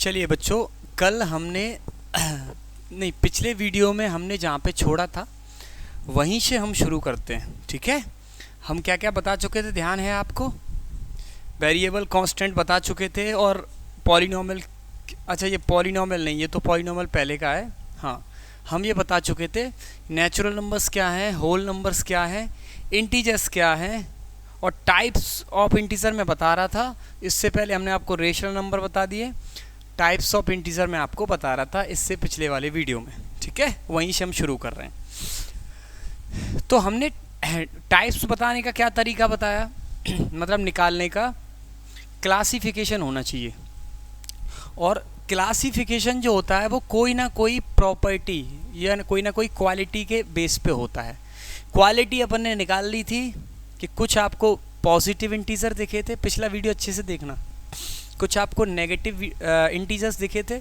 चलिए बच्चों, कल हमने नहीं, पिछले वीडियो में हमने जहाँ पे छोड़ा था वहीं से हम शुरू करते हैं। ठीक है, हम क्या क्या बता चुके थे, ध्यान है आपको? वेरिएबल कांस्टेंट बता चुके थे और पॉलिनोमियल। अच्छा, ये पॉलिनोमियल नहीं, ये तो पॉलिनोमियल पहले का है। हाँ, हम ये बता चुके थे नेचुरल नंबर्स क्या हैं, होल नंबर्स क्या हैं, इंटीजर्स क्या हैं, और टाइप्स ऑफ इंटीजर में बता रहा था। इससे पहले हमने आपको रेशनल नंबर बता दिए, टाइप्स ऑफ इंटीजर में आपको बता रहा था इससे पिछले वाले वीडियो में। ठीक है, वहीं से हम शुरू कर रहे हैं। तो हमने टाइप्स बताने का क्या तरीका बताया मतलब निकालने का, क्लासिफिकेशन होना चाहिए। और क्लासिफिकेशन जो होता है वो कोई ना कोई प्रॉपर्टी या कोई ना कोई क्वालिटी के बेस पे होता है। क्वालिटी अपन ने निकाल ली थी कि कुछ आपको पॉजिटिव इंटीजर दिखे थे, पिछला वीडियो अच्छे से देखना। कुछ आपको नेगेटिव इंटीजर्स दिखे थे,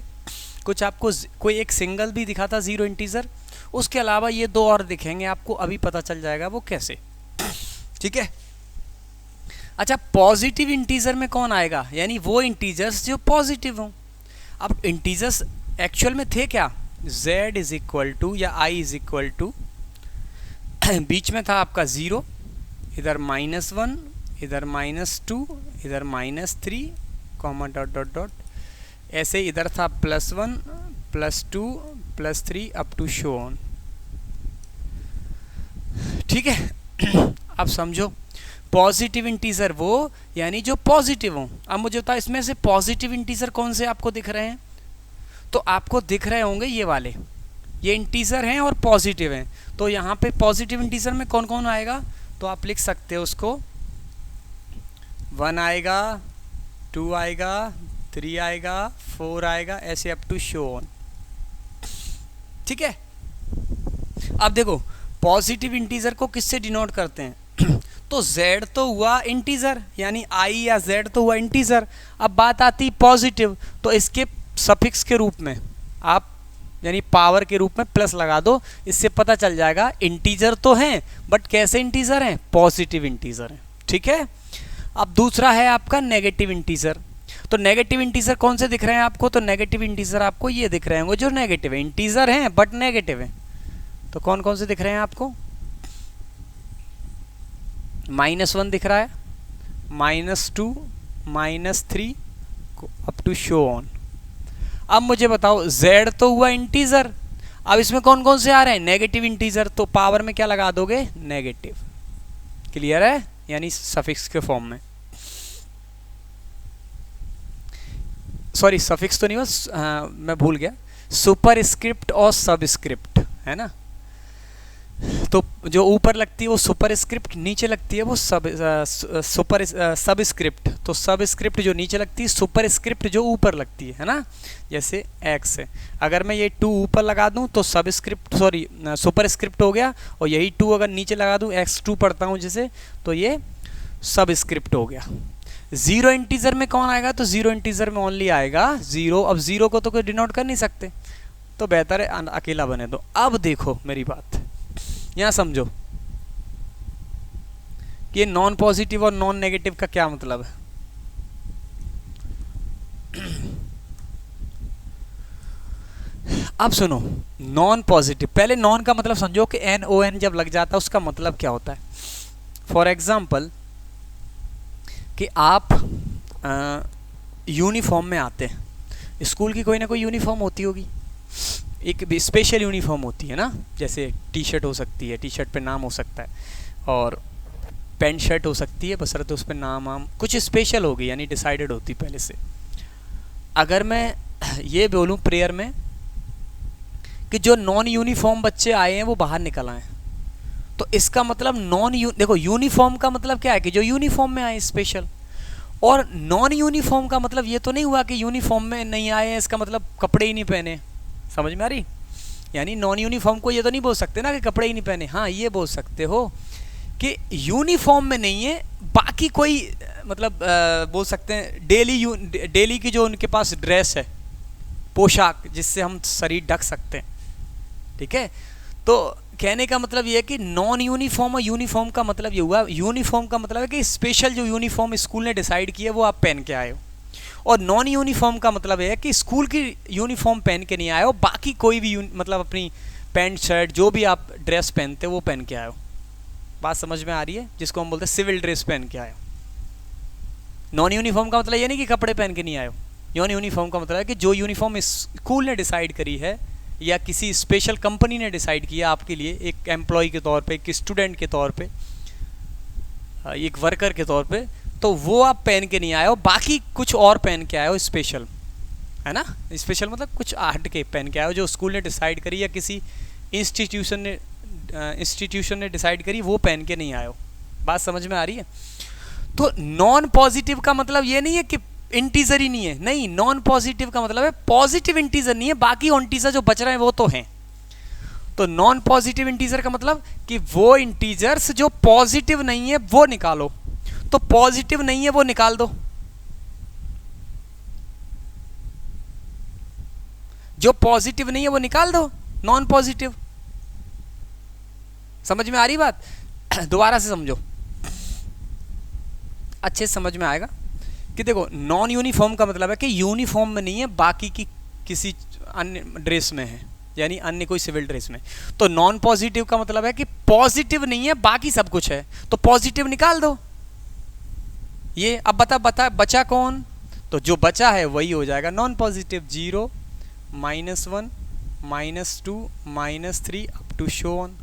कुछ आपको कोई एक सिंगल भी दिखा था, ज़ीरो इंटीजर। उसके अलावा ये दो और दिखेंगे आपको, अभी पता चल जाएगा वो कैसे। ठीक है। अच्छा, पॉजिटिव इंटीजर में कौन आएगा, यानी वो इंटीजर्स जो पॉजिटिव हों। अब इंटीजर्स एक्चुअल में थे क्या, z इज इक्वल टू या i इज इक्वल टू, बीच में था आपका 0, इधर -1, इधर -2, इधर -3, कॉमा डॉट डॉट डॉट, ऐसे इधर था +1, +2, +3 अप टू शो ऑन। ठीक है। अब समझो, पॉजिटिव इंटीजर वो यानी जो पॉजिटिव हो। अब मुझे बताओ इसमें से पॉजिटिव इंटीजर कौन से आपको दिख रहे हैं? तो आपको दिख रहे होंगे ये वाले, ये इंटीजर हैं और पॉजिटिव हैं। तो यहाँ पे पॉजिटिव इंटीजर में कौन कौन आएगा, तो आप लिख सकते हो उसको, 1 आएगा, 2 आएगा, 3 आएगा, 4 आएगा, ऐसे अप टू शो ऑन। ठीक है। अब देखो, पॉजिटिव इंटीजर को किससे डिनोट करते हैं? तो z तो हुआ इंटीजर, यानी i या z तो हुआ इंटीजर। अब बात आती पॉजिटिव, तो इसके सफिक्स के रूप में आप यानी पावर के रूप में प्लस लगा दो, इससे पता चल जाएगा इंटीजर तो हैं बट कैसे इंटीजर हैं, पॉजिटिव इंटीजर हैं। ठीक है। अब दूसरा है आपका नेगेटिव इंटीजर। तो नेगेटिव इंटीजर कौन से दिख रहे हैं आपको? तो नेगेटिव इंटीजर आपको ये दिख रहे होंगे जो नेगेटिव है, इंटीजर हैं बट नेगेटिव है। तो कौन कौन से दिख रहे हैं आपको? -1 दिख रहा है, -2, -3 अप टू शो ऑन। अब मुझे बताओ, z तो हुआ इंटीजर, अब इसमें कौन कौन से आ रहे हैं, नेगेटिव इंटीजर। तो पावर में क्या लगा दोगे, नेगेटिव। क्लियर है, यानी सफिक्स के फॉर्म में। सॉरी, सफिक्स तो नहीं, बस मैं भूल गया, सुपरस्क्रिप्ट और सबस्क्रिप्ट है ना। तो जो ऊपर लगती है वो सुपरस्क्रिप्ट, नीचे लगती है वो सबस्क्रिप्ट। तो सबस्क्रिप्ट जो नीचे लगती है, सुपरस्क्रिप्ट जो ऊपर लगती है ना। जैसे x है, अगर मैं ये 2 ऊपर लगा दूं तो सबस्क्रिप्ट सुपरस्क्रिप्ट हो गया, और यही 2 अगर नीचे लगा दूं, x2 पढ़ता हूं जैसे, तो ये सबस्क्रिप्ट हो गया। ज़ीरो इंटीजर में कौन आएगा? तो ज़ीरो इंटीजर में ओनली आएगा 0। अब 0 को तो कोई डिनोट कर नहीं सकते, तो बेहतर है अकेला बने दो। अब देखो मेरी बात, यहाँ समझो कि ये नॉन पॉजिटिव और नॉन नेगेटिव का क्या मतलब है। अब सुनो, नॉन पॉजिटिव, पहले नॉन का मतलब समझो कि NON जब लग जाता है उसका मतलब क्या होता है। फॉर एग्जाम्पल कि आप यूनिफॉर्म में आते हैं, स्कूल की कोई ना कोई यूनिफॉर्म होती होगी, एक स्पेशल यूनिफॉर्म होती है ना, जैसे टी शर्ट हो सकती है, टी शर्ट पे नाम हो सकता है, और पैंट शर्ट हो सकती है, बशर्ते उस पर नाम कुछ स्पेशल होगी, यानी डिसाइडेड होती पहले से। अगर मैं ये बोलूँ प्रेयर में कि जो नॉन यूनिफॉर्म बच्चे आए हैं वो बाहर निकल आए, तो इसका मतलब देखो, यूनिफॉर्म का मतलब क्या है कि जो यूनिफॉर्म में आए स्पेशल, और नॉन यूनिफॉर्म का मतलब ये तो नहीं हुआ कि यूनिफॉर्म में नहीं आए हैं, इसका मतलब कपड़े ही नहीं पहने। समझ में आ रही? यानी नॉन यूनिफॉर्म को ये तो नहीं बोल सकते ना कि कपड़े ही नहीं पहने। हाँ, ये बोल सकते हो कि यूनिफॉर्म में नहीं है, बाकी कोई मतलब बोल सकते हैं डेली की जो उनके पास ड्रेस है, पोशाक, जिससे हम शरीर ढक सकते हैं। ठीक है। तो कहने का मतलब ये है कि नॉन यूनिफॉर्म और यूनिफॉर्म का मतलब ये हुआ, यूनिफॉर्म का मतलब है कि स्पेशल जो यूनिफॉर्म स्कूल ने डिसाइड किया वो आप पहन के आए हो, और नॉन यूनिफॉर्म का मतलब है कि स्कूल की यूनिफॉर्म पहन के नहीं आए हो, बाकी कोई भी मतलब अपनी पैंट शर्ट जो भी आप ड्रेस पहनते हो वो पहन के आए हो। बात समझ में आ रही है? जिसको हम बोलते हैं सिविल ड्रेस पहन के आए हो। नॉन यूनिफॉर्म का मतलब ये नहीं कि कपड़े पहन के नहीं आए हो। नॉन यूनिफॉर्म का मतलब है कि जो यूनिफॉर्म स्कूल ने डिसाइड करी है या किसी स्पेशल कंपनी ने डिसाइड किया आपके लिए, एक एम्प्लॉय के तौर पे, एक स्टूडेंट के तौर पे, एक वर्कर के तौर पे, तो वो आप पहन के नहीं आए हो, बाकी कुछ और पहन के आए हो स्पेशल, है ना। स्पेशल मतलब कुछ हट के पहन के आए हो, जो स्कूल ने डिसाइड करी या किसी इंस्टीट्यूशन ने डिसाइड करी, वो पहन के नहीं आए हो। बात समझ में आ रही है? तो नॉन पॉजिटिव का मतलब ये नहीं है कि इंटीजर ही नहीं है, नहीं, नॉन पॉजिटिव का मतलब है पॉजिटिव इंटीजर नहीं है, बाकी इंटीजर जो बच रहे हैं वो तो हैं। तो नॉन पॉजिटिव इंटीजर का मतलब कि वो इंटीजर्स जो पॉजिटिव नहीं है वो निकालो। तो पॉजिटिव नहीं है वो निकाल दो, जो पॉजिटिव नहीं है वो निकाल दो, नॉन पॉजिटिव। समझ में आ रही बात? दोबारा से समझो, अच्छे से समझ में आएगा कि देखो, नॉन यूनिफॉर्म का मतलब है कि यूनिफॉर्म में नहीं है, बाकी की किसी अन्य ड्रेस में है, यानी अन्य कोई सिविल ड्रेस में। तो नॉन पॉजिटिव का मतलब है कि पॉजिटिव नहीं है, बाकी सब कुछ है, तो पॉजिटिव निकाल दो। ये अब बता बचा कौन? तो जो बचा है वही हो जाएगा non positive. 0, -1, -2, -3 up to so on.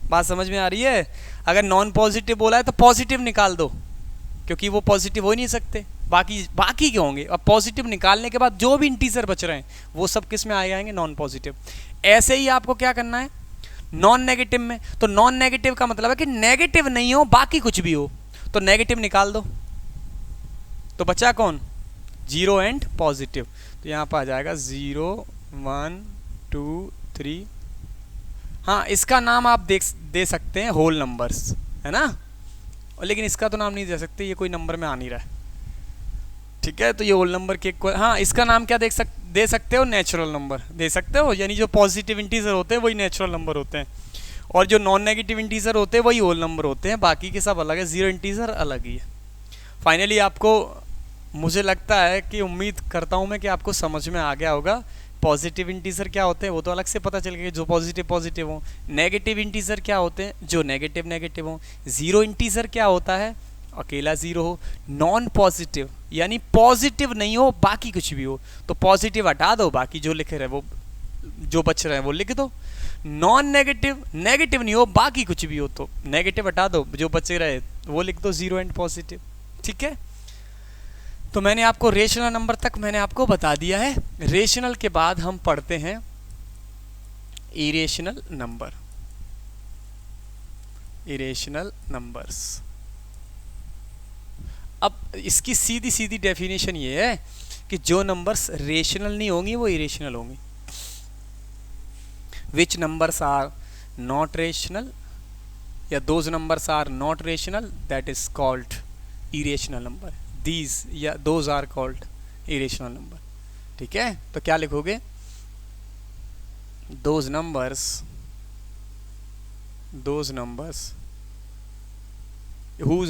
बात समझ में आ रही है? अगर नॉन पॉजिटिव बोला है तो पॉजिटिव निकाल दो, क्योंकि वो पॉजिटिव हो ही नहीं सकते, बाकी के होंगे। अब पॉजिटिव निकालने के बाद जो भी इंटीजर बच रहे हैं वो सब किस में आ जाएंगे? Non positive. ऐसे ही आपको क्या करना है नॉन नेगेटिव में। तो नॉन नेगेटिव का मतलब है कि नेगेटिव नहीं हो, बाकी कुछ भी हो, तो नेगेटिव निकाल दो। तो बचा कौन? 0 एंड पॉजिटिव। तो यहाँ पर आ जाएगा 0, 1, 2, 3। हाँ, इसका नाम आप दे सकते हैं होल नंबर्स, है ना, लेकिन इसका तो नाम नहीं दे सकते, ये कोई नंबर में आ नहीं रहा है, ठीक है। तो ये होल नंबर के हाँ, इसका नाम क्या दे सकते हो? नेचुरल नंबर दे सकते हो, यानी जो पॉजिटिव इंटीजर होते हैं वही नेचुरल नंबर होते हैं, और जो नॉन नेगेटिव इंटीजर होते हैं वही होल नंबर होते हैं, बाकी के सब अलग है, 0 इंटीजर अलग ही है। फाइनली आपको, मुझे लगता है कि, उम्मीद करता हूँ मैं कि आपको समझ में आ गया होगा पॉजिटिव इंटीजर क्या होते हैं, वो तो अलग से पता चल गया, जो पॉजिटिव हो। नेगेटिव इंटीजर क्या होते हैं? जो नेगेटिव हो। 0 इंटीजर क्या होता है? अकेला 0 हो। नॉन पॉजिटिव यानी पॉजिटिव नहीं हो, बाकी कुछ भी हो, तो पॉजिटिव हटा दो, बाकी जो लिखे रहे वो, जो बच रहे हैं वो लिख दो। नॉन नेगेटिव नहीं हो, बाकी कुछ भी हो, तो नेगेटिव हटा दो, जो बचे रहे वो लिख दो, 0 एंड पॉजिटिव, ठीक है। तो मैंने आपको रेशनल नंबर तक मैंने आपको बता दिया है। रेशनल के बाद हम पढ़ते हैं इरेशनल नंबर, इरेशनल नंबर्स। अब इसकी सीधी डेफिनेशन ये है कि जो नंबर्स रेशनल नहीं होंगी वो इरेशनल होंगी। Which numbers are not rational या those numbers are not rational, that is called irrational number. These या those are called irrational number, ठीक है। तो क्या लिखोगे? those numbers whose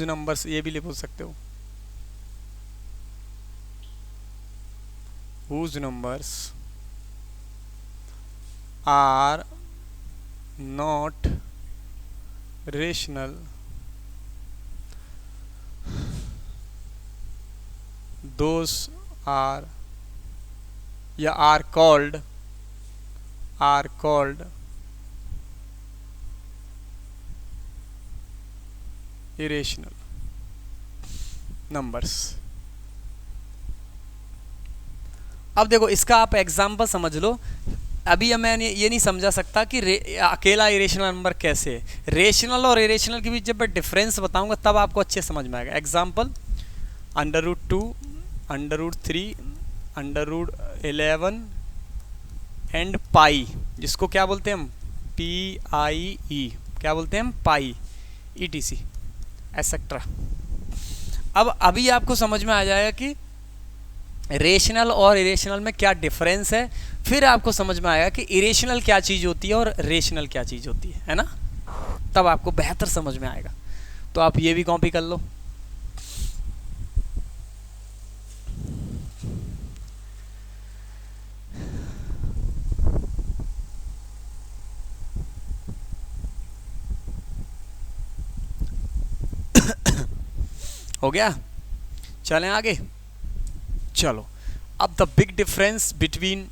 numbers, ये भी लिख सकते हो, whose numbers are not rational, those are या are called irrational numbers। अब देखो, इसका आप एग्जाम्पल समझ लो। अभी मैंने ये नहीं समझा सकता कि अकेला इरेशनल नंबर कैसे है। रेशनल और इरेशनल के बीच जब मैं डिफरेंस बताऊंगा तब आपको अच्छे समझ में आएगा। एग्जाम्पल, √2, √3, √11 एंड पाई, जिसको क्या बोलते हैं हम? PIE, क्या बोलते हैं हम? पाई, ETC एसेट्रा। अब अभी आपको समझ में आ जाएगा कि रेशनल और इरेशनल में क्या डिफरेंस है, फिर आपको समझ में आएगा कि इरेशनल क्या चीज़ होती है और रेशनल क्या चीज़ होती है ना, तब आपको बेहतर समझ में आएगा। तो आप ये भी कॉपी कर लो। हो गया, चलें आगे। चलो, अब the big difference between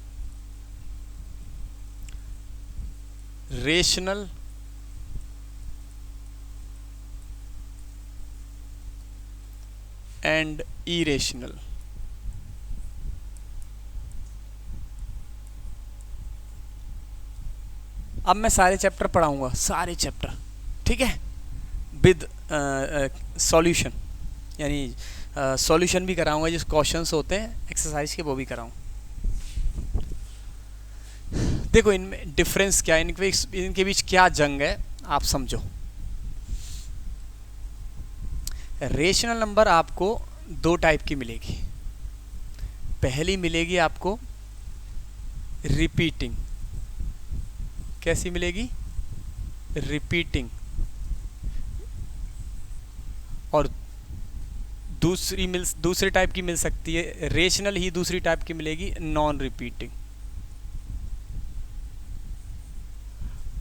rational and irrational. अब मैं सारे चैप्टर पढ़ाऊंगा, सारे चैप्टर, ठीक है, विद सॉल्यूशन, यानी सॉल्यूशन भी कराऊंगा, जिस क्वेश्चंस होते हैं एक्सरसाइज के वो भी कराऊं। देखो इनमें डिफरेंस क्या है, इनके बीच क्या जंग है, आप समझो। रेशनल नंबर आपको दो टाइप की मिलेगी। पहली मिलेगी आपको रिपीटिंग। कैसी मिलेगी? रिपीटिंग। और दूसरे टाइप की मिल सकती है रेशनल ही, दूसरी टाइप की मिलेगी नॉन रिपीटिंग।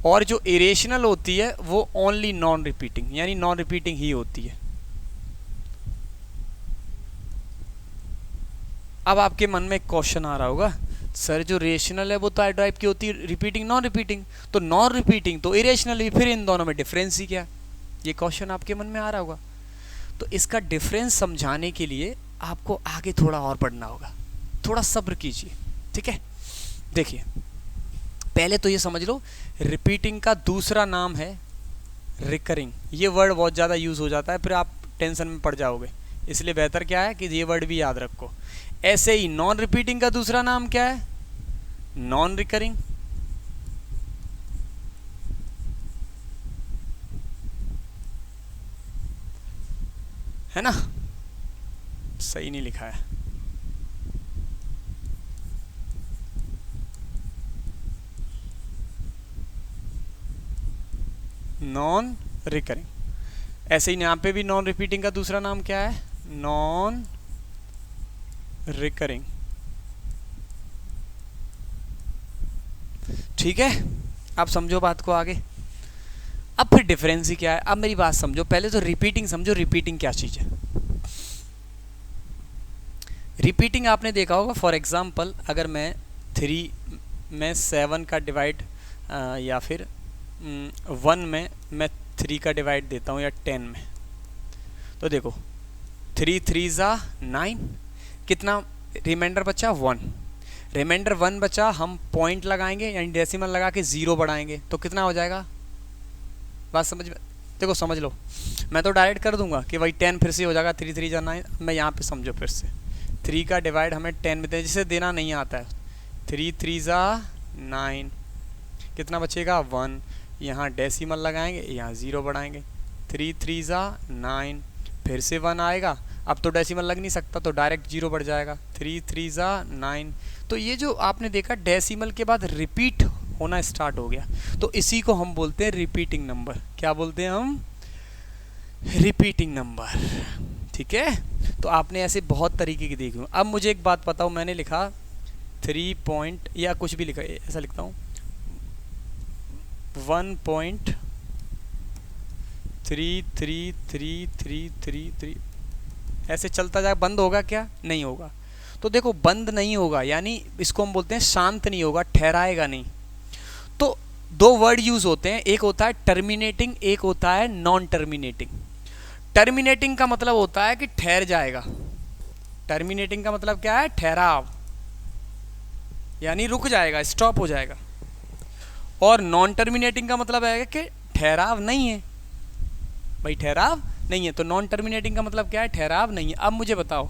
और जो इरेशनल होती है वो ओनली नॉन रिपीटिंग, यानी नॉन रिपीटिंग ही होती है। अब आपके मन में एक क्वेश्चन आ रहा होगा, सर जो रेशनल है वो तो टाइप की होती है, रिपीटिंग नॉन रिपीटिंग, तो नॉन रिपीटिंग तो इरेशनल भी, फिर इन दोनों में डिफरेंस ही क्या? ये क्वेश्चन आपके मन में आ रहा होगा। तो इसका डिफरेंस समझाने के लिए आपको आगे थोड़ा और पढ़ना होगा, थोड़ा सब्र कीजिए, ठीक है। देखिए पहले तो ये समझ लो, रिपीटिंग का दूसरा नाम है रिकरिंग। ये वर्ड बहुत ज़्यादा यूज़ हो जाता है, फिर आप टेंशन में पड़ जाओगे, इसलिए बेहतर क्या है कि ये वर्ड भी याद रखो। ऐसे ही नॉन रिपीटिंग का दूसरा नाम क्या है? Non recurring. है ना? सही नहीं लिखा है। Non recurring. ऐसे ही यहाँ पे भी नॉन रिपीटिंग का दूसरा नाम क्या है? Non recurring. ठीक है, आप समझो बात को आगे। अब फिर डिफरेंस ही क्या है? अब मेरी बात समझो, पहले तो रिपीटिंग समझो, रिपीटिंग क्या चीज़ है। रिपीटिंग आपने देखा होगा, फॉर एग्जांपल अगर मैं 3 में 7 का डिवाइड या फिर 1 में मैं 3 का डिवाइड देता हूँ, या 10 में, तो देखो 3 3 ज़ा 9, कितना रिमाइंडर बचा? 1। रिमाइंडर 1 बचा, हम पॉइंट लगाएंगे यानी डेसिमल लगा के 0 बढ़ाएंगे, तो कितना हो जाएगा? बात समझ में? देखो समझ लो, मैं तो डायरेक्ट कर दूंगा कि भाई 10 फिर से हो जाएगा, 3 3 ज़ा 9। मैं यहाँ पे समझो फिर से, 3 का डिवाइड हमें 10 में दें, जिसे देना नहीं आता है। 3 3 ज़ा 9, कितना बचेगा? 1। यहाँ डेसिमल लगाएंगे, यहाँ 0 बढ़ाएंगे, 3 3 ज़ा 9, फिर से 1 आएगा। अब तो डेसिमल लग नहीं सकता, तो डायरेक्ट 0 बढ़ जाएगा, 3 3 ज़ा 9। तो ये जो आपने देखा डेसिमल के बाद रिपीट होना स्टार्ट हो गया, तो इसी को हम बोलते हैं रिपीटिंग नंबर। क्या बोलते हैं हम? Repeating number. ठीक है, तो आपने ऐसे बहुत तरीके की देखी। अब मुझे एक बात बताओ, मैंने लिखा 3 पॉइंट या कुछ भी लिखा, ऐसा लिखता हूँ 1.333333, ऐसे चलता जाए, बंद होगा क्या? नहीं होगा। तो देखो बंद नहीं होगा यानी इसको हम बोलते हैं शांत नहीं होगा, ठहराएगा नहीं। तो दो वर्ड यूज होते हैं, एक होता है टर्मिनेटिंग, एक होता है नॉन टर्मिनेटिंग। टर्मिनेटिंग का मतलब होता है कि ठहर जाएगा। टर्मिनेटिंग का मतलब क्या है? ठहराव, यानी रुक जाएगा, स्टॉप हो जाएगा। और नॉन टर्मिनेटिंग का मतलब है कि ठहराव नहीं है। भाई ठहराव नहीं है, तो नॉन टर्मिनेटिंग का मतलब क्या है? ठहराव नहीं है। अब मुझे बताओ,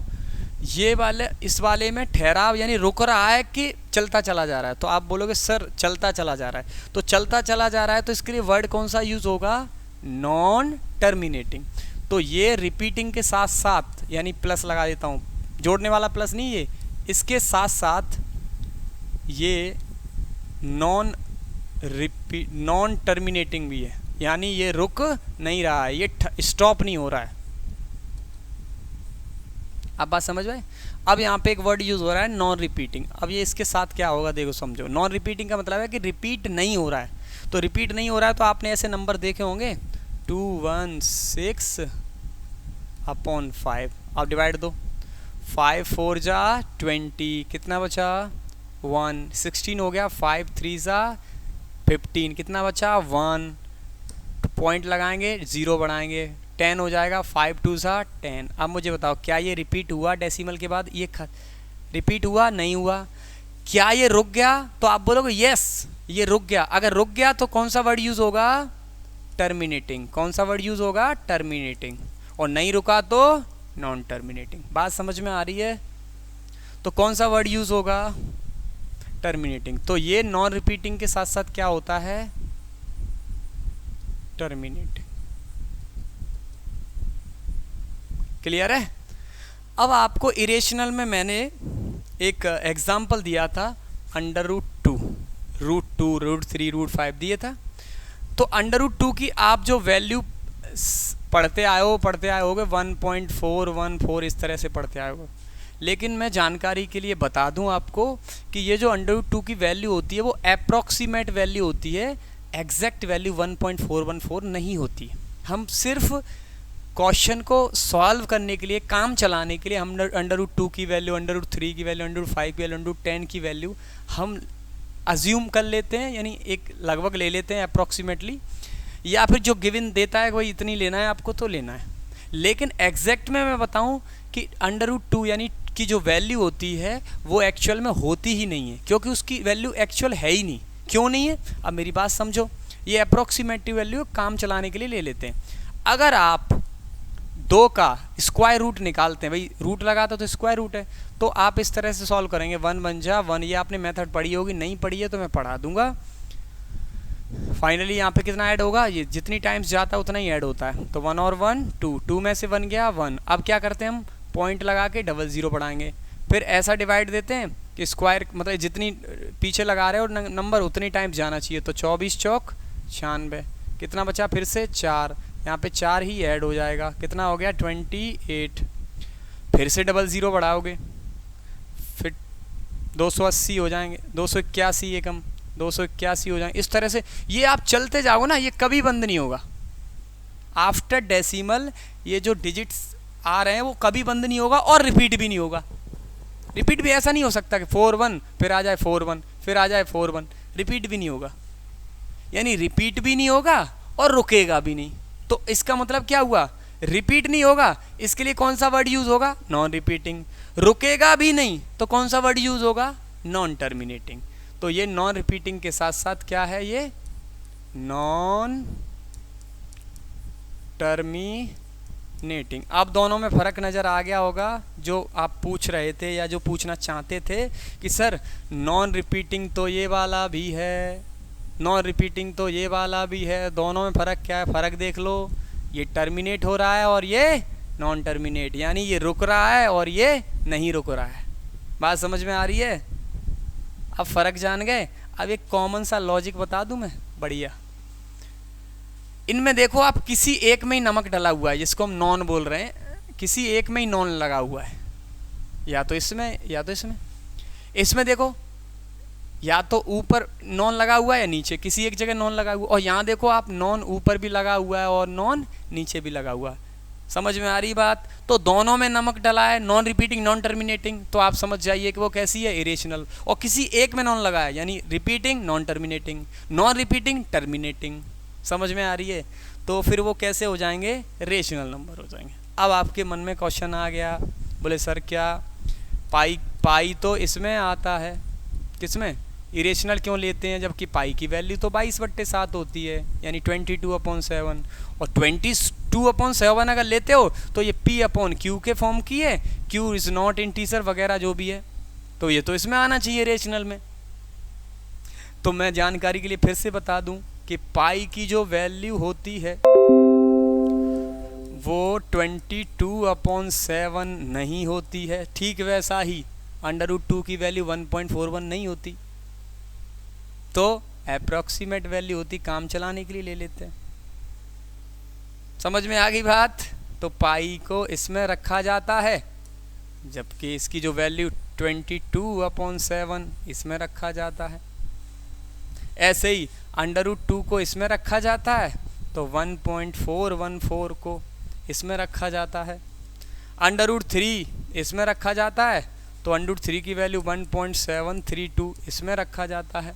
ये वाले, इस वाले में ठहराव यानी रुक रहा है कि चलता चला जा रहा है? तो आप बोलोगे सर चलता चला जा रहा है, तो चलता चला जा रहा है तो इसके लिए वर्ड कौन सा यूज होगा? Non terminating. तो ये रिपीटिंग के साथ साथ, यानी प्लस लगा देता हूँ, जोड़ने वाला प्लस नहीं, ये इसके साथ साथ ये नॉन टर्मिनेटिंग भी है, यानी ये रुक नहीं रहा है, ये स्टॉप नहीं हो रहा है। अब बात समझ में? अब यहाँ पे एक वर्ड यूज हो रहा है नॉन रिपीटिंग। अब ये इसके साथ क्या होगा देखो, समझो। नॉन रिपीटिंग का मतलब है कि रिपीट नहीं हो रहा है। तो रिपीट नहीं हो रहा है तो आपने ऐसे नंबर देखे होंगे 2 1 6 अपॉन 5। अब डिवाइड दो, 5 4 जा 20, कितना बचा 1, 16 हो गया, 5 3 जा 15, कितना बचा 1, पॉइंट लगाएंगे 0 बढ़ाएंगे 10 हो जाएगा, 5 2 जा 10। अब मुझे बताओ क्या ये रिपीट हुआ डेसिमल के बाद? ये रिपीट हुआ? नहीं हुआ। क्या ये रुक गया? तो आप बोलोगे यस ये रुक गया। अगर रुक गया तो कौन सा वर्ड यूज होगा? टर्मिनेटिंग। कौन सा वर्ड यूज होगा? टर्मिनेटिंग। और नहीं रुका तो नॉन टर्मिनेटिंग। बात समझ में आ रही है? तो कौन सा वर्ड यूज होगा? टर्मिनेटिंग। तो ये नॉन रिपीटिंग के साथ साथ क्या होता है? टर्मिनेटिंग। क्लियर है? अब आपको इरेशनल में मैंने एक एग्जाम्पल दिया था, √2, √2, √3, √5 दिए था। तो √2 की आप जो वैल्यू पढ़ते आए होगे 1.414 इस तरह से पढ़ते आए होगे। लेकिन मैं जानकारी के लिए बता दूं आपको कि ये जो √2 की वैल्यू होती है वो अप्रॉक्सीमेट वैल्यू होती है, एग्जैक्ट वैल्यू 1.414 नहीं होती। हम सिर्फ क्वेश्चन को सॉल्व करने के लिए, काम चलाने के लिए हम √2 की वैल्यू, √3 की वैल्यू, √5 की वैल्यू, √10 की वैल्यू हम अज्यूम कर लेते हैं, यानी एक लगभग ले लेते हैं अप्रॉक्सीमेटली, या फिर जो गिवन देता है वही इतनी लेना है आपको तो लेना है। लेकिन एग्जैक्ट में मैं बताऊं कि √2 यानी की जो वैल्यू होती है वो एक्चुअल में होती ही नहीं है, क्योंकि उसकी वैल्यू एक्चुअल है ही नहीं। क्यों नहीं है? अब मेरी बात समझो, ये अप्रॉक्सीमेटिव वैल्यू काम चलाने के लिए ले लेते हैं। अगर आप 2 का स्क्वायर रूट निकालते हैं, भाई रूट लगाता तो स्क्वायर रूट है, तो आप इस तरह से सॉल्व करेंगे 1 बन जा 1। ये आपने मेथड पढ़ी होगी, नहीं पढ़ी है तो मैं पढ़ा दूंगा। फाइनली यहाँ पे कितना ऐड होगा? ये जितनी टाइम्स जाता है उतना ही ऐड होता है। तो 1 और 1 2, 2 में से 1 गया 1। अब क्या करते हैं हम? पॉइंट लगा के डबल ज़ीरो बढ़ाएंगे, फिर ऐसा डिवाइड देते हैं कि स्क्वायर मतलब जितनी पीछे लगा रहे हो नंबर उतनी टाइम्स जाना चाहिए। तो 24 चौक 96, कितना बचा फिर से 4, यहाँ पे 4 ही ऐड हो जाएगा, कितना हो गया 28। फिर से डबल ज़ीरो बढ़ाओगे, फिर 280 हो जाएंगे, 281 ये कम 281 हो जाएंगे। इस तरह से ये आप चलते जाओगे ना, ये कभी बंद नहीं होगा। आफ्टर डेसिमल ये जो डिजिट्स आ रहे हैं वो कभी बंद नहीं होगा और रिपीट भी नहीं होगा। रिपीट भी ऐसा नहीं हो सकता कि 4-1 फिर आ जाए 4-1 फिर आ जाए 4-1, रिपीट भी नहीं होगा। यानी रिपीट भी नहीं होगा और रुकेगा भी नहीं। तो इसका मतलब क्या हुआ? रिपीट नहीं होगा, इसके लिए कौन सा वर्ड यूज होगा? Non repeating. रुकेगा भी नहीं तो कौन सा वर्ड यूज होगा? Non terminating. तो ये नॉन रिपीटिंग के साथ साथ क्या है? ये नॉन टर्मिनेटिंग। अब दोनों में फ़र्क नज़र आ गया होगा जो आप पूछ रहे थे या जो पूछना चाहते थे कि सर नॉन रिपीटिंग तो ये वाला भी है, नॉन रिपीटिंग तो ये वाला भी है, दोनों में फ़र्क क्या है? फ़र्क देख लो, ये टर्मिनेट हो रहा है और ये नॉन टर्मिनेट, यानी ये रुक रहा है और ये नहीं रुक रहा है। बात समझ में आ रही है? अब फ़र्क जान गए। अब एक कॉमन सा लॉजिक बता दूं मैं, बढ़िया। इनमें देखो आप, किसी एक में ही नमक डला हुआ है जिसको हम नॉन बोल रहे हैं, किसी एक में ही नॉन लगा हुआ है, या तो इसमें या तो इसमें। इसमें देखो या तो ऊपर नॉन लगा हुआ है या नीचे, किसी एक जगह नॉन लगा हुआ। और यहाँ देखो आप, नॉन ऊपर भी लगा हुआ है और नॉन नीचे भी लगा हुआ है। समझ में आ रही बात? तो दोनों में नमक डला है, नॉन रिपीटिंग नॉन टर्मिनेटिंग। तो आप समझ जाइए कि वो कैसी है? इरेशनल। और किसी एक में नॉन लगा है, यानी repeating non terminating, non repeating terminating. समझ में आ रही है? तो फिर वो कैसे हो जाएंगे? रेशनल नंबर हो जाएंगे। अब आपके मन में क्वेश्चन आ गया, बोले सर क्या पाई तो इसमें आता है, किसमें? इरेशनल क्यों लेते हैं जबकि पाई की वैल्यू तो 22/7 होती है, यानी 22/7। और 22/7 अगर लेते हो तो ये P/Q के फॉर्म की है, Q इज़ नॉट इंटीजर वगैरह जो भी है, तो ये तो इसमें आना चाहिए रेशनल में। तो मैं जानकारी के लिए फिर से बता दूं कि पाई की जो वैल्यू होती है वो 22/7 नहीं होती है। ठीक वैसा ही √2 की वैल्यू 1.41 नहीं होती, तो अप्रॉक्सीमेट वैल्यू होती, काम चलाने के लिए ले लेते हैं। समझ में आ गई बात? तो पाई को इसमें रखा जाता है जबकि इसकी जो वैल्यू 22/7 इसमें रखा जाता है। ऐसे ही √2 को इसमें रखा जाता है तो 1.414 को इसमें रखा जाता है। √3 इसमें रखा जाता है तो √3 की वैल्यू 1.732 इसमें रखा जाता है।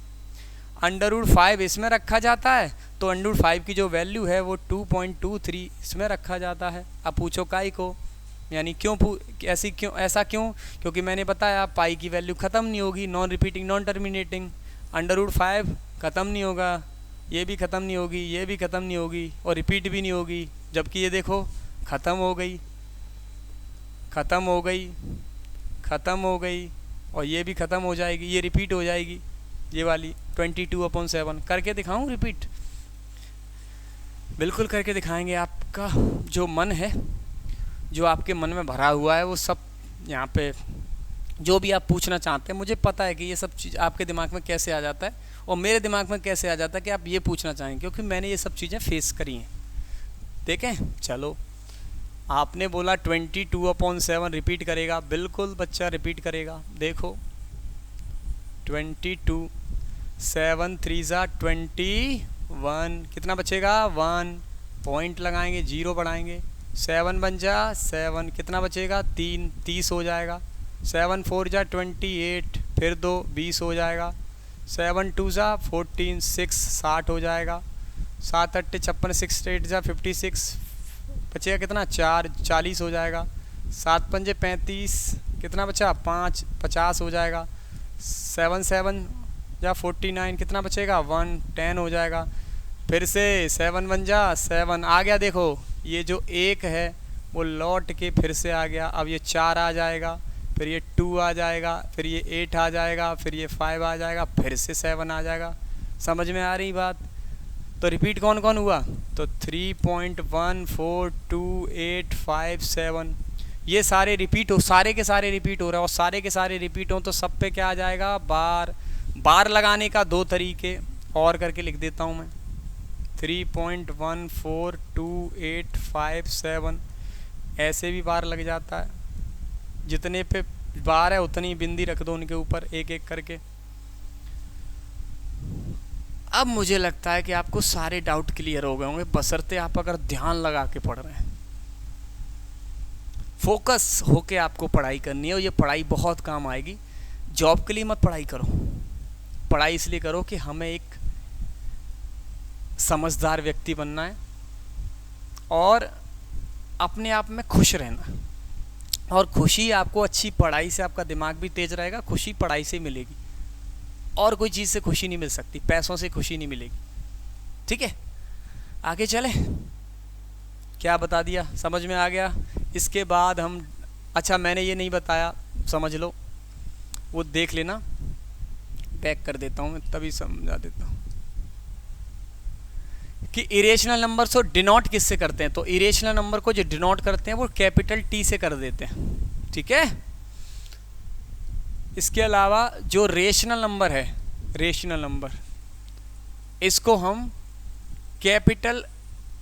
√5 इसमें रखा जाता है तो √5 की जो वैल्यू है वो 2.23 इसमें रखा जाता है। अब पूछो काई को, यानी ऐसा क्यों? क्योंकि मैंने बताया पाई की वैल्यू ख़त्म नहीं होगी, नॉन रिपीटिंग नॉन टर्मिनेटिंग। √5 ख़त्म नहीं होगा, ये भी ख़त्म नहीं होगी, ये भी ख़त्म नहीं होगी और रिपीट भी नहीं होगी, जबकि ये देखो ख़त्म हो गई, ख़त्म हो गई, ख़त्म हो गई और ये भी ख़त्म हो जाएगी, ये रिपीट हो जाएगी, ये वाली 22/7। करके दिखाऊं रिपीट? बिल्कुल करके दिखाएंगे। आपका जो मन है, जो आपके मन में भरा हुआ है, वो सब यहाँ पे जो भी आप पूछना चाहते हैं, मुझे पता है कि ये सब चीज़ आपके दिमाग में कैसे आ जाता है और मेरे दिमाग में कैसे आ जाता है कि आप ये पूछना चाहें, क्योंकि मैंने ये सब चीज़ें फेस करी हैं। देखें, चलो आपने बोला 22/7 रिपीट करेगा, बिल्कुल बच्चा रिपीट करेगा। देखो 22, 7 3 21, कितना बचेगा 1, पॉइंट लगाएंगे, 0 बढ़ाएंगे, 7 बन जा 7, कितना बचेगा 3, 30 हो जाएगा। 7 4 जा 28, फिर 2 20 हो जाएगा। 7 2 जा 14, 6 60 हो जाएगा। 7 8 56, 6 8 जा 56, बचेगा कितना 4 40 हो जाएगा। 7 5 35, कितना बचा 5 50 हो जाएगा। 7 7 जा 49, कितना बचेगा 1 10 हो जाएगा। फिर से 7 1 जा 7 आ गया। देखो ये जो 1 है वो लौट के फिर से आ गया। अब ये 4 आ जाएगा, फिर ये 2 आ जाएगा, फिर ये 8 आ जाएगा, फिर ये 5 आ जाएगा, फिर से 7 आ जाएगा। समझ में आ रही बात? तो रिपीट कौन कौन हुआ? तो 3.14285 ये सारे रिपीट हो, सारे के सारे रिपीट हो रहे हैं और सारे के सारे रिपीट हो तो सब पे क्या आ जाएगा बार। बार लगाने का 2 तरीके और करके लिख देता हूँ मैं। 3.14285 ऐसे भी बार लग जाता है, जितने पे बार है उतनी बिंदी रख दो उनके ऊपर एक एक करके। अब मुझे लगता है कि आपको सारे डाउट क्लियर हो गए होंगे, बशर्ते आप अगर ध्यान लगा के पढ़ रहे हैं, फोकस होके आपको पढ़ाई करनी है और ये पढ़ाई बहुत काम आएगी। जॉब के लिए मत पढ़ाई करो, पढ़ाई इसलिए करो कि हमें एक समझदार व्यक्ति बनना है और अपने आप में खुश रहना। और खुशी आपको अच्छी पढ़ाई से, आपका दिमाग भी तेज रहेगा, खुशी पढ़ाई से मिलेगी और कोई चीज़ से खुशी नहीं मिल सकती, पैसों से खुशी नहीं मिलेगी। ठीक है, आगे चले। क्या बता दिया, समझ में आ गया? इसके बाद हम, अच्छा मैंने ये नहीं बताया, समझ लो, वो देख लेना, बैक कर देता हूँ मैं, तभी समझा देता हूँ कि इरेशनल नंबर को डिनोट किससे करते हैं। तो इरेशनल नंबर को जो डिनोट करते हैं वो कैपिटल टी से कर देते हैं। ठीक है, इसके अलावा जो रेशनल नंबर है, रेशनल नंबर, इसको हम कैपिटल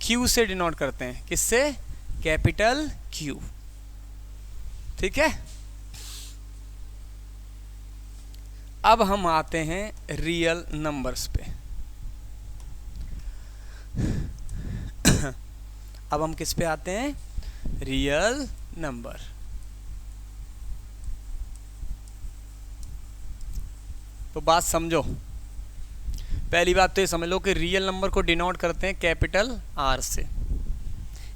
क्यू से डिनोट करते हैं। किससे? Capital Q. ठीक है, अब हम आते हैं रियल नंबर्स पे। अब हम किस पे आते हैं? Real number. तो बात समझो, पहली बात तो ये समझ लो कि रियल नंबर को डिनोट करते हैं कैपिटल आर से,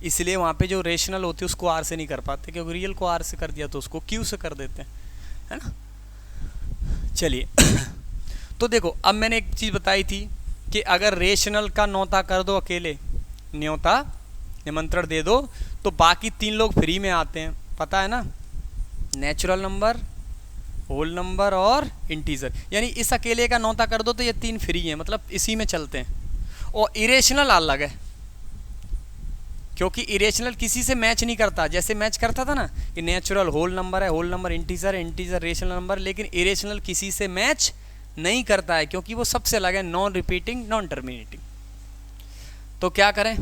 इसलिए वहाँ पे जो रेशनल होती है उसको आर से नहीं कर पाते, क्योंकि रियल को आर से कर दिया तो उसको क्यू से कर देते हैं, है ना। चलिए तो देखो, अब मैंने एक चीज़ बताई थी कि अगर रेशनल का न्योता कर दो, अकेले न्योता निमंत्रण दे दो, तो बाकी 3 लोग फ्री में आते हैं, पता है ना, नेचुरल नंबर, होल नंबर और इंटीजर। यानी इस अकेले का न्योता कर दो तो ये 3 फ्री हैं, मतलब इसी में चलते हैं। और इरेशनल अलग है, क्योंकि इरेशनल किसी से मैच नहीं करता। जैसे मैच करता था ना कि नेचुरल होल नंबर है, होल नंबर इंटीजर है, इंटीजर रेशनल नंबर, लेकिन इरेशनल किसी से मैच नहीं करता है, क्योंकि वो सबसे अलग है, नॉन रिपीटिंग नॉन टर्मिनेटिंग। तो क्या करें?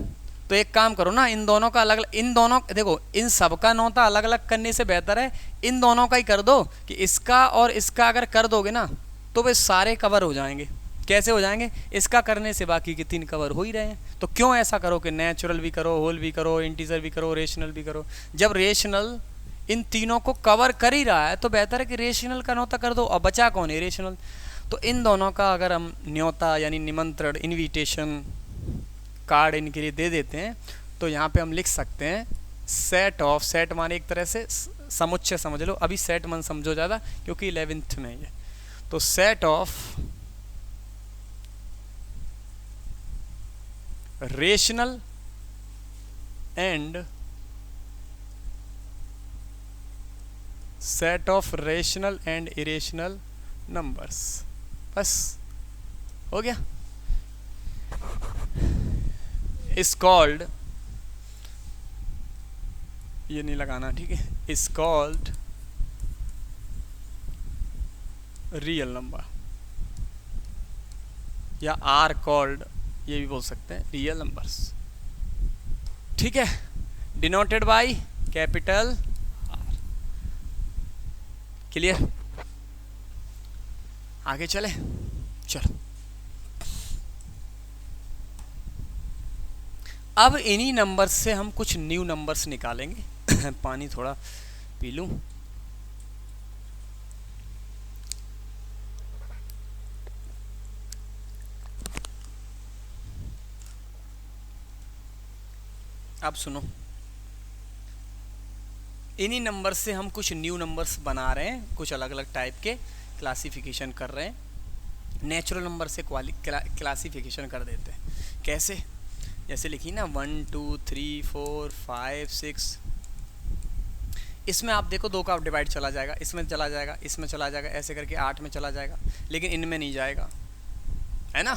तो एक काम करो ना, इन दोनों का अलग, इन दोनों, देखो इन सब का न्योता अलग अलग करने से बेहतर है इन दोनों का ही कर दो, कि इसका और इसका अगर कर दोगे ना तो वे सारे कवर हो जाएंगे। कैसे हो जाएंगे? इसका करने से बाकी के 3 कवर हो ही रहे हैं। तो क्यों ऐसा करो कि नेचुरल भी करो, होल भी करो, इंटीजर भी करो, रेशनल भी करो। जब रेशनल इन तीनों को कवर कर ही रहा है, तो बेहतर है कि रेशनल का न्योता कर दो। और बचा कौन है? रेशनल। तो इन दोनों का अगर हम न्योता यानी निमंत्रण, इनविटेशन कार्ड इनके लिए दे देते हैं, तो यहाँ पे हम लिख सकते हैं सेट ऑफ, सेट माने एक तरह से समुच्चय समझ लो, अभी सेट मन समझो ज़्यादा क्योंकि 11th में ये। तो set of rational and set of rational and irrational numbers, बस हो गया। इज कॉल्ड, ये नहीं लगाना, ठीक है, इज कॉल्ड रियल नंबर, या आर कॉल्ड, ये भी बोल सकते हैं रियल नंबर्स, ठीक है, denoted by capital R. Clear? आगे चले, चलो। अब इन्हीं नंबर्स से हम कुछ न्यू नंबर्स निकालेंगे। पानी थोड़ा पी लूं। अब सुनो, इन्हीं नंबर्स से हम कुछ न्यू नंबर्स बना रहे हैं, कुछ अलग अलग टाइप के क्लासिफिकेशन कर रहे हैं। नेचुरल नंबर से क्लासिफिकेशन कर देते हैं। कैसे? जैसे लिखी ना 1 2 3 4 5 6, इसमें आप देखो 2 का डिवाइड चला जाएगा, इसमें चला जाएगा, इसमें चला जाएगा, ऐसे करके 8 में चला जाएगा, लेकिन इनमें नहीं जाएगा, है ना?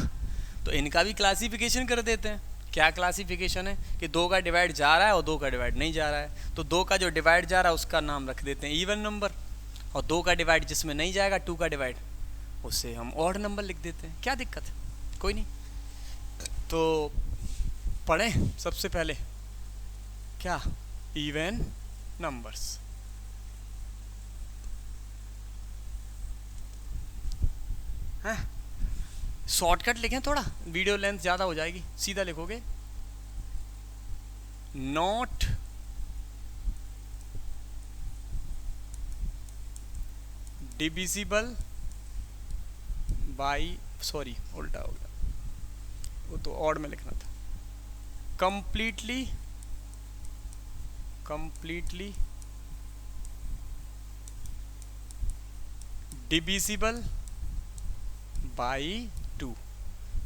तो इनका भी क्लासिफिकेशन कर देते हैं। क्या क्लासिफिकेशन है कि 2 का डिवाइड जा रहा है और 2 का डिवाइड नहीं जा रहा है, तो 2 का जो डिवाइड जा रहा है उसका नाम रख देते हैं इवन नंबर, और 2 का डिवाइड जिसमें नहीं जाएगा 2 का डिवाइड, उससे हम ऑड नंबर लिख देते हैं। क्या दिक्कत है? कोई नहीं। तो पढ़ें सबसे पहले क्या? Even numbers. हैं? शॉर्टकट लिखें, थोड़ा वीडियो लेंथ ज़्यादा हो जाएगी, सीधा लिखोगे नॉट डिविजिबल बाई, सॉरी उल्टा हो गया, वो तो ऑड में लिखना था, कंप्लीटली डिविजिबल बाई 2।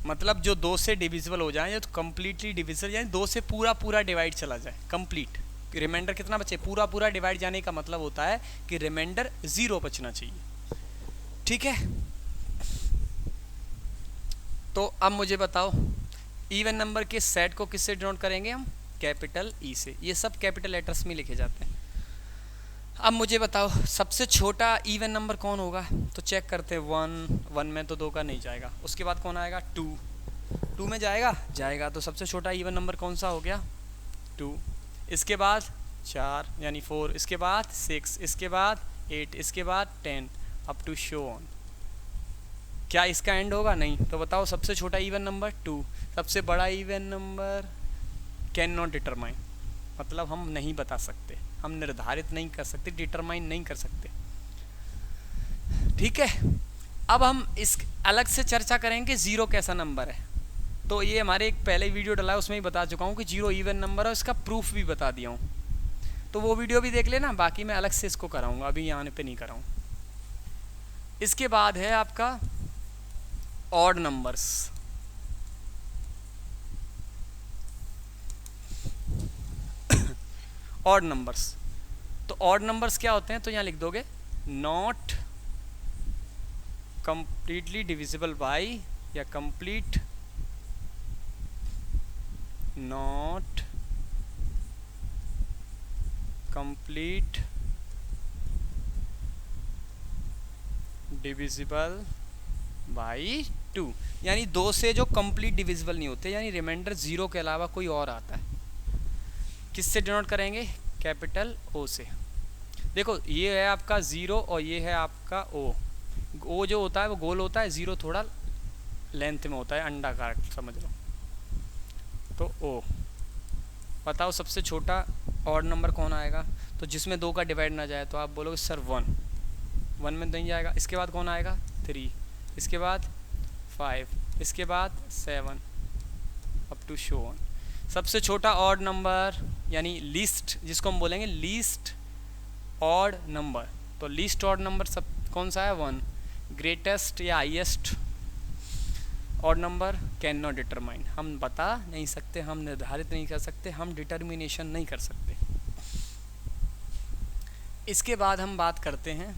मतलब जो 2 से डिविजिबल हो जाए, या तो कंप्लीटली डिविजिबल, यानी 2 से पूरा पूरा डिवाइड चला जाए, कंप्लीट। रिमाइंडर कितना बचे? पूरा पूरा डिवाइड जाने का मतलब होता है कि रिमाइंडर 0 बचना चाहिए, ठीक है? तो अब मुझे बताओ, इवन नंबर के सेट को किससे डिनोट करेंगे हम? कैपिटल ई से। ये सब कैपिटल लेटर्स में लिखे जाते हैं। अब मुझे बताओ सबसे छोटा इवन नंबर कौन होगा? तो चेक करते हैं। 1 में तो 2 का नहीं जाएगा, उसके बाद कौन आएगा? 2 में जाएगा। तो सबसे छोटा इवन नंबर कौन सा हो गया? 2। इसके बाद 4 यानी 4, इसके बाद 6, इसके बाद 8, इसके बाद 10, अप टू शो ऑन। क्या इसका एंड होगा? नहीं। तो बताओ सबसे छोटा इवन नंबर 2, सबसे बड़ा even number can not determine, मतलब हम नहीं बता सकते, हम निर्धारित नहीं कर सकते, डिटरमाइन नहीं कर सकते, ठीक है? अब हम इस अलग से चर्चा करेंगे जीरो कैसा नंबर है। तो ये हमारे एक पहले वीडियो डला है, उसमें ही बता चुका हूँ कि जीरो इवन नंबर है, इसका प्रूफ भी बता दिया हूँ, तो वो वीडियो भी देख लेना। बाकी मैं अलग से इसको कराऊंगा, अभी यहाँ पे नहीं कराऊँ। इसके बाद है आपका ऑड नंबर्स। ऑड नंबर्स, तो ऑड नंबर्स क्या होते हैं? तो यहाँ लिख दोगे नॉट कंप्लीटली डिविजिबल बाय, या complete not complete divisible by 2, यानी 2 से जो कंप्लीट डिविजिबल नहीं होते, यानी रिमाइंडर 0 के अलावा कोई और आता है। किससे डिनोट करेंगे? कैपिटल ओ से। देखो ये है आपका 0 और ये है आपका ओ। ओ जो होता है वो गोल होता है, 0 थोड़ा लेंथ में होता है, अंडाकार समझ लो। तो ओ, बताओ सबसे छोटा ऑड नंबर कौन आएगा? तो जिसमें 2 का डिवाइड ना जाए तो आप बोलोगे सर 1 में नहीं जाएगा। इसके बाद कौन आएगा 3, इसके बाद 5, इसके बाद 7 अप टू शो ऑन। सबसे छोटा ऑड नंबर यानी लीस्ट, जिसको हम बोलेंगे लीस्ट ऑड नंबर, तो लीस्ट ऑड नंबर सब कौन सा है 1। ग्रेटेस्ट या highest odd number can not determine, हम बता नहीं सकते, हम निर्धारित नहीं कर सकते, हम डिटर्मिनेशन नहीं कर सकते। इसके बाद हम बात करते हैं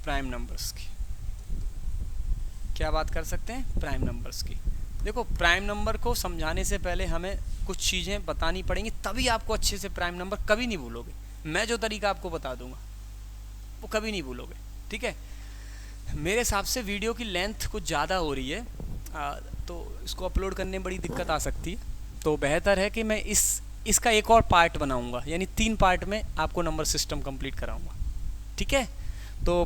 प्राइम नंबर्स की। क्या बात कर सकते हैं प्राइम नंबर्स की। देखो प्राइम नंबर को समझाने से पहले हमें कुछ चीज़ें बतानी पड़ेंगी, तभी आपको अच्छे से प्राइम नंबर कभी नहीं भूलोगे। मैं जो तरीका आपको बता दूंगा वो कभी नहीं भूलोगे, ठीक है। मेरे हिसाब से वीडियो की लेंथ कुछ ज़्यादा हो रही है, तो इसको अपलोड करने में बड़ी दिक्कत आ सकती है, तो बेहतर है कि मैं इसका एक और पार्ट बनाऊंगा, यानी 3 पार्ट में आपको नंबर सिस्टम कंप्लीट कराऊंगा, ठीक है। तो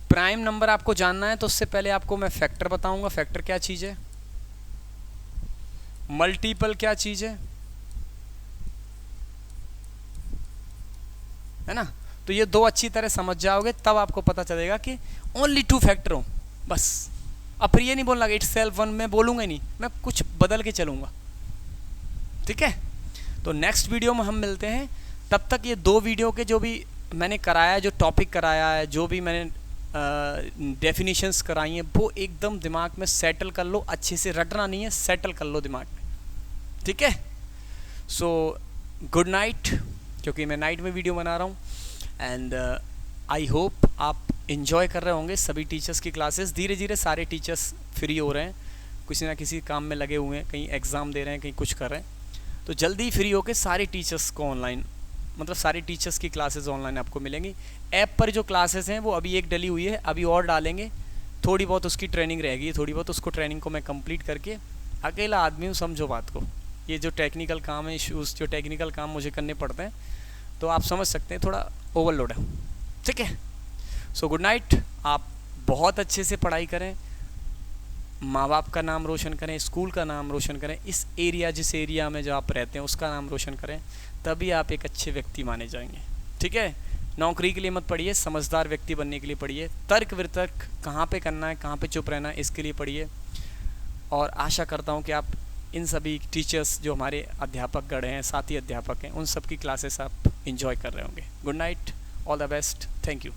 प्राइम नंबर आपको जानना है तो उससे पहले आपको मैं फैक्टर बताऊंगा। फैक्टर क्या चीज़ है, मल्टीपल क्या चीज़ है ना। तो ये 2 अच्छी तरह समझ जाओगे तब आपको पता चलेगा कि ओनली 2 फैक्टर हो बस। अब फिर ये नहीं बोलना कि इट्स सेल्फ 1, मैं बोलूँगा ही नहीं, मैं कुछ बदल के चलूँगा, ठीक है। तो नेक्स्ट वीडियो में हम मिलते हैं, तब तक ये 2 वीडियो के जो भी मैंने कराया, जो टॉपिक कराया है, जो भी मैंने डेफिनेशंस कराई हैं, वो एकदम दिमाग में सेटल कर लो, अच्छे से रटना नहीं है, सेटल कर लो दिमाग में, ठीक है। सो गुड नाइट, क्योंकि मैं नाइट में वीडियो बना रहा हूँ। एंड आई होप आप इन्जॉय कर रहे होंगे सभी टीचर्स की क्लासेस। धीरे धीरे सारे टीचर्स फ्री हो रहे हैं, किसी ना किसी काम में लगे हुए हैं, कहीं एग्ज़ाम दे रहे हैं, कहीं कुछ कर रहे हैं। तो जल्दी फ्री होकर सारे टीचर्स को ऑनलाइन, मतलब सारी टीचर्स की क्लासेस ऑनलाइन आपको मिलेंगी। ऐप पर जो क्लासेस हैं वो अभी एक डली हुई है, अभी और डालेंगे, थोड़ी बहुत उसकी ट्रेनिंग रहेगी, थोड़ी बहुत उसको ट्रेनिंग को मैं कंप्लीट करके, अकेला आदमी हूँ समझो बात को, ये जो टेक्निकल काम है, इश्यूज़ जो टेक्निकल काम मुझे करने पड़ते हैं, तो आप समझ सकते हैं थोड़ा ओवरलोड है, ठीक है। सो गुड नाइट, आप बहुत अच्छे से पढ़ाई करें, माँ बाप का नाम रोशन करें, स्कूल का नाम रोशन करें, इस एरिया जिस एरिया में जो आप रहते हैं उसका नाम रोशन करें, तभी आप एक अच्छे व्यक्ति माने जाएंगे, ठीक है। नौकरी के लिए मत पढ़िए, समझदार व्यक्ति बनने के लिए पढ़िए। तर्क वितर्क कहाँ पे करना है, कहाँ पे चुप रहना है, इसके लिए पढ़िए। और आशा करता हूँ कि आप इन सभी टीचर्स जो हमारे अध्यापक गण हैं, साथी अध्यापक हैं, उन सब की क्लासेस आप इंजॉय कर रहे होंगे। Good night, all the best, thank you.